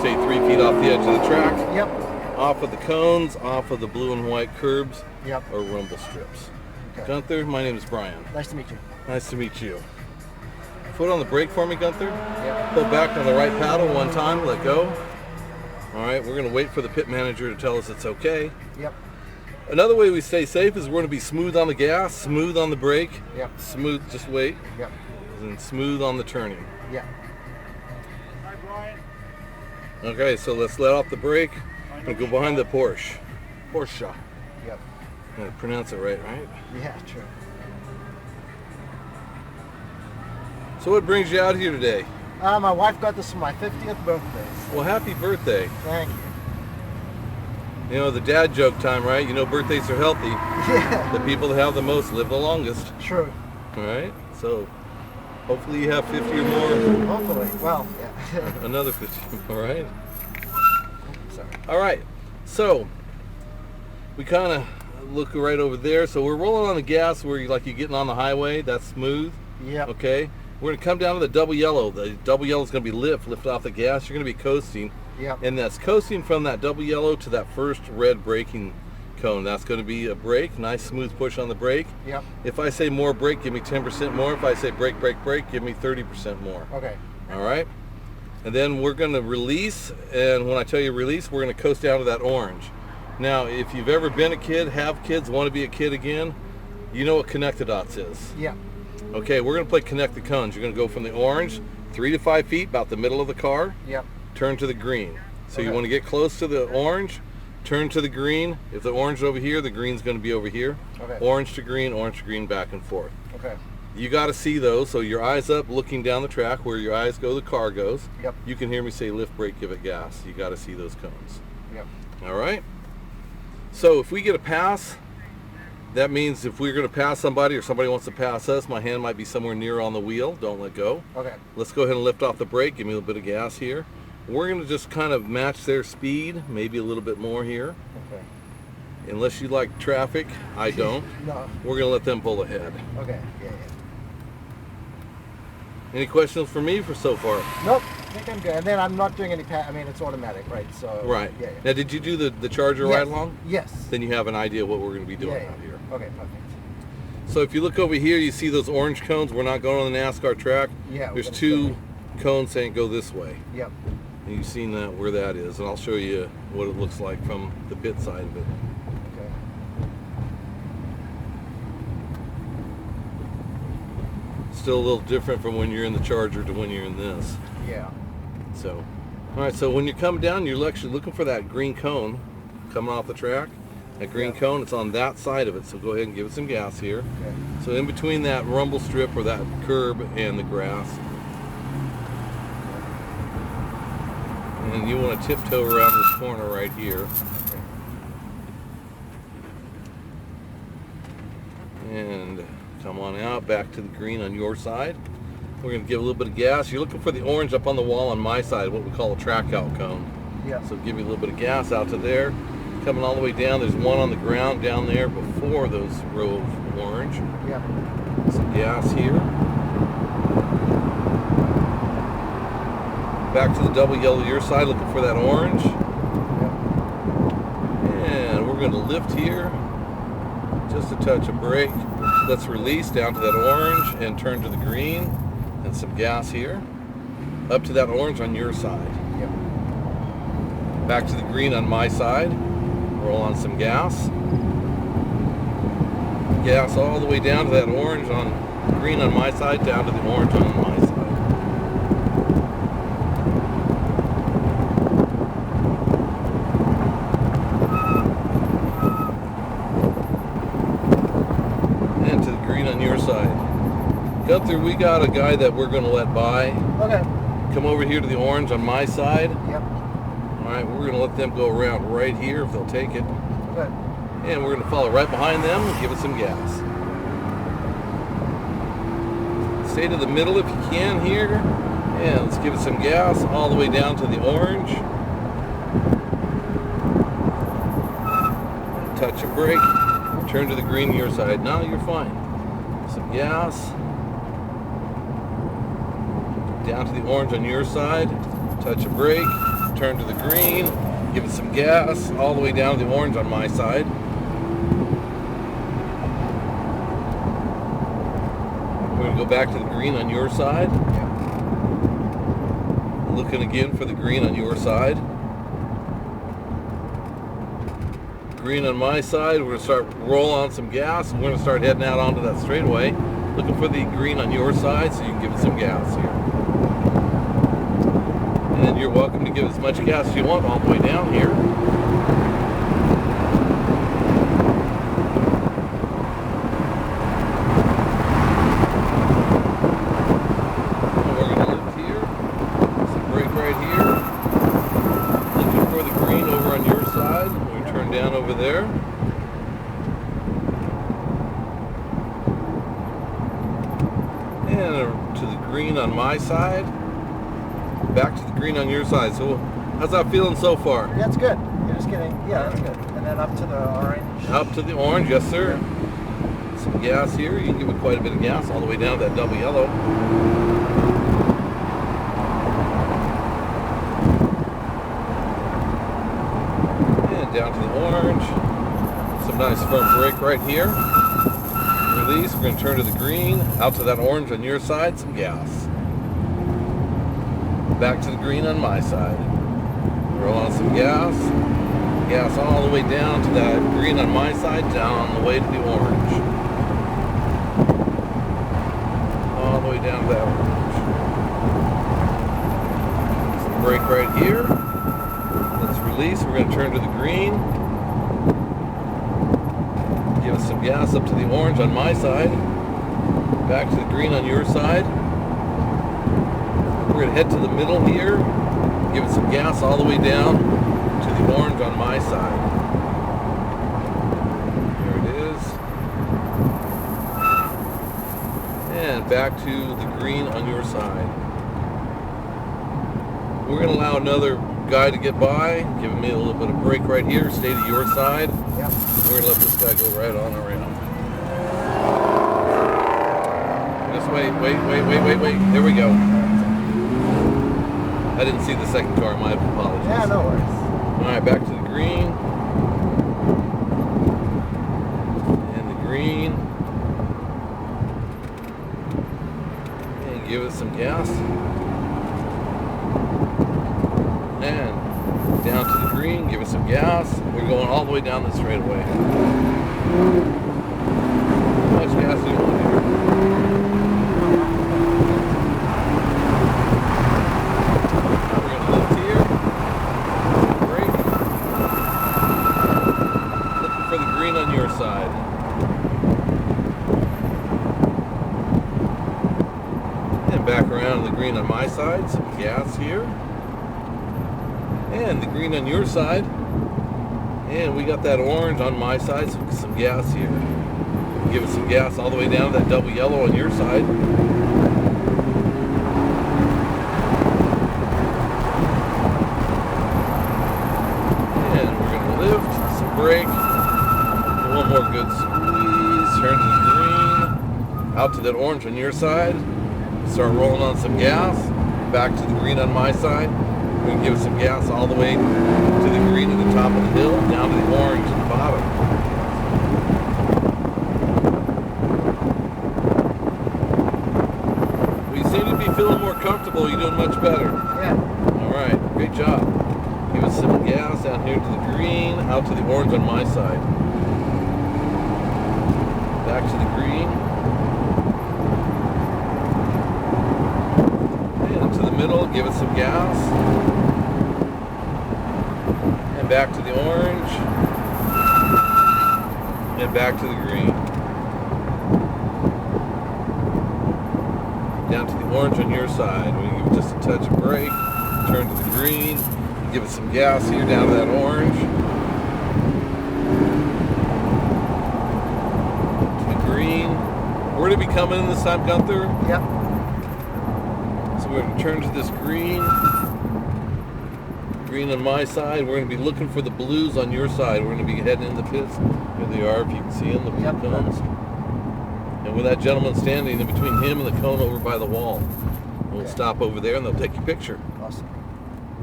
stay 3 feet off the edge of the track. Yep. Off of the cones, off of the blue and white curbs. Yep. Or rumble strips. Okay. Gunther, my name is Brian. Nice to meet you. Nice to meet you. Foot on the brake for me, Gunther. Yep. Pull back on the right paddle one time, let go. All right, we're going to wait for the pit manager to tell us it's okay. Yep. Another way we stay safe is we're going to be smooth on the gas, smooth on the brake. Yep. Smooth, just wait. Yep. And smooth on the turning. Yep. Hi, Brian. Okay, so let's let off the brake and go behind the Porsche. Porsche. Yep. I pronounce it right? Yeah, true. So what brings you out here today? My wife got this for my 50th birthday. Well, happy birthday. Thank you. You know, the dad joke time, right? You know, birthdays are healthy. Yeah. The people that have the most live the longest. True. All right? So hopefully you have 50 or more. Hopefully. Well, yeah. Another 50, all right? Sorry. All right. So we kind of look right over there. So we're rolling on the gas where you're getting on the highway. That's smooth. Yep. Okay. We're going to come down to the double yellow. The double yellow is going to be lift off the gas. You're going to be coasting. Yep. And that's coasting from that double yellow to that first red braking cone. That's going to be a brake, nice smooth push on the brake. Yep. If I say more brake, give me 10% more. If I say brake, brake, brake, give me 30% more. Okay. All right. And then we're going to release. And when I tell you release, we're going to coast down to that orange. Now, if you've ever been a kid, have kids, want to be a kid again, you know what connect the dots is. Yeah. Okay, we're going to play connect the cones. You're going to go from the orange 3 to 5 feet, about the middle of the car. Yep. Turn to the green. So Okay. you want to get close to the orange, turn to the green. If the orange is over here, the green's going to be over here. Okay. Orange to green, back and forth. Okay. You got to see those, so your eyes up, looking down the track. Where your eyes go, the car goes. Yep. You can hear me say lift, brake, give it gas. You got to see those cones. Yep. All right? So if we get a pass, that means if we're going to pass somebody or somebody wants to pass us, my hand might be somewhere near on the wheel. Don't let go. Okay. Let's go ahead and lift off the brake. Give me a little bit of gas here. We're going to just kind of match their speed, maybe a little bit more here. Okay. Unless you like traffic, I don't. No. We're going to let them pull ahead. Okay. Yeah. Any questions for me for so far? Nope. I think I'm good. And then I'm not doing any I mean, it's automatic, right? So. Right. Yeah. Now, did you do the Charger Yes. ride along? Yes. Then you have an idea what we're going to be doing Yeah. out here. Okay. Perfect. So if you look over here, you see those orange cones. We're not going on the NASCAR track. Yeah. There's 2 cones saying go this way. Yep. And you've seen that where that is, and I'll show you what it looks like from the pit side of it. Okay. Still a little different from when you're in the Charger to when you're in this. Yeah. So, all right. So when you come down, you're actually looking for that green cone coming off the track. That green Yeah. cone, it's on that side of it. So go ahead and give it some gas here. Okay. So in between that rumble strip or that curb and the grass. And you want to tiptoe around this corner right here. And come on out, back to the green on your side. We're going to give a little bit of gas. You're looking for the orange up on the wall on my side, what we call a track out cone. Yeah. So give you a little bit of gas out to there. Coming all the way down, there's one on the ground down there before those row of orange. Yeah. Some gas here. Back to the double yellow your side, looking for that orange. And we're going to lift here. Just a touch of brake. Let's release down to that orange and turn to the green. And some gas here. Up to that orange on your side. Yep. Back to the green on my side. Roll on some gas. Gas all the way down to that orange on green on my side, down to the orange on my side. And to the green on your side. Gunther, we got a guy that we're going to let by. Okay. Come over here to the orange on my side. Yep. All right, we're going to let them go around right here if they'll take it. Okay. And we're going to follow right behind them and give it some gas. Stay to the middle if you can here. And let's give it some gas all the way down to the orange. Touch of brake. Turn to the green on your side. Now you're fine. Some gas. Down to the orange on your side. Touch of brake. turn to the green, give it some gas, all the way down to the orange on my side. We're going to go back to the green on your side. Looking again for the green on your side. Green on my side. We're going to start rolling on some gas. We're going to start heading out onto that straightaway. Looking for the green on your side so you can give it some gas here. And you're welcome to give as much gas as you want all the way down here. And we're going to lift here. Some brake right here. Looking for the green over on your side. We turn down over there. And to the green on my side. Back to the green on your side. So how's that feeling so far? Yeah, it's good. You're just getting, yeah, that's good. And then up to the orange. Up to the orange, yes sir. Some gas here. You can give it quite a bit of gas all the way down to that double yellow. And down to the orange. Some nice firm brake right here. Release. We're going to turn to the green. Out to that orange on your side. Some gas. Back to the green on my side. Roll on some gas. Gas all the way down to that green on my side, down on the way to the orange. All the way down to that orange. Some brake right here. Let's release. We're going to turn to the green. Give us some gas up to the orange on my side. Back to the green on your side. We're going to head to the middle here, give it some gas all the way down to the orange on my side. There it is. And back to the green on your side. We're going to allow another guy to get by, give me a little bit of brake right here, stay to your side. Yep. We're going to let this guy go right on around. Just wait. There we go. I didn't see the second car, my apologies. Yeah, no worries. Alright, back to the green. And the green. And give it some gas. And down to the green, give it some gas. We're going all the way down the straightaway. How much gas do you want here? On your side. And back around to the green on my side, some gas here. And the green on your side. And we got that orange on my side, so some gas here. Give it some gas all the way down to that double yellow on your side. And we're going to lift, some brake. One more good squeeze, turn to the green, out to that orange on your side, start rolling on some gas, back to the green on my side, we're going to give it some gas all the way to the green at the top of the hill, down to the orange at the bottom. We seem to be feeling more comfortable, you're doing much better. Yeah. Alright, great job. Give us some gas down here to the green, out to the orange on my side. Back to the green. And to the middle, give it some gas. And back to the orange. And back to the green. Down to the orange on your side. We give it just a touch of brake. Turn to the green. Give it some gas here down to that orange. Where did we come in this time, Gunther? Yep. So we're going to turn to this green. Green on my side. We're going to be looking for the blues on your side. We're going to be heading in the pits. Here they are, if you can see them, the blue cones. And with that gentleman standing in between him and the cone over by the wall. We'll stop over there and they'll take your picture.